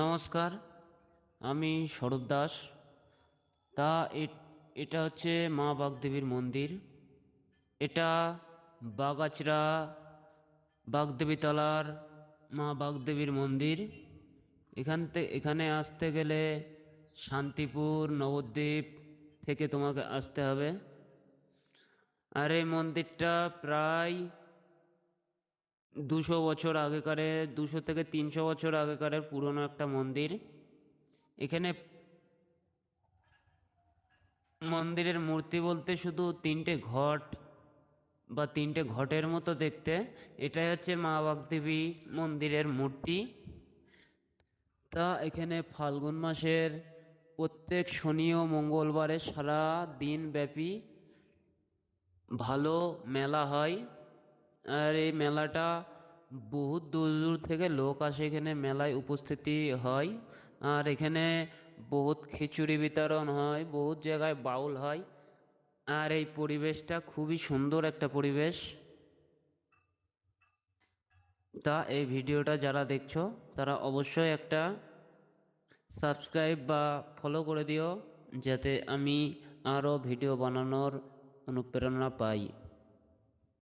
নমস্কার, আমি স্বরূপ দাস। তা এটা হচ্ছে মা বাগদেবীর মন্দির। এটা বাগাচড়া বাগদেবী তলার মা বাগদেবীর মন্দির। এখানে আসতে গেলে শান্তিপুর নবদ্বীপ থেকে তোমাকে আসতে হবে। আর এই মন্দিরটা প্রায় 200 বছর আগেকারে, 200 থেকে 300 বছর আগেকারের পুরনো একটা মন্দির। এখানে মন্দিরের মূর্তি বলতে শুধু তিনটে ঘট বা তিনটে ঘটের মতো দেখতে। এটাই হচ্ছে মা বাগদেবী মন্দিরের মূর্তি। তা এখানে ফাল্গুন মাসের প্রত্যেক শনি ও মঙ্গলবারে সারা দিন ব্যাপী ভালো মেলা হয়। আর এই মেলাটা বহুত দূর দূর থেকে লোক আসে, এখানে মেলায় উপস্থিতি হয়। আর এখানে বহুত খিচুড়ি বিতরণ হয়, বহুত জায়গায় বাউল হয়। আর এই পরিবেশটা খুবই সুন্দর একটা পরিবেশ। তা এই ভিডিওটা যারা দেখছো তারা অবশ্যই একটা সাবস্ক্রাইব বা ফলো করে দিও, যাতে আমি আরও ভিডিও বানানোর অনুপ্রেরণা পাই।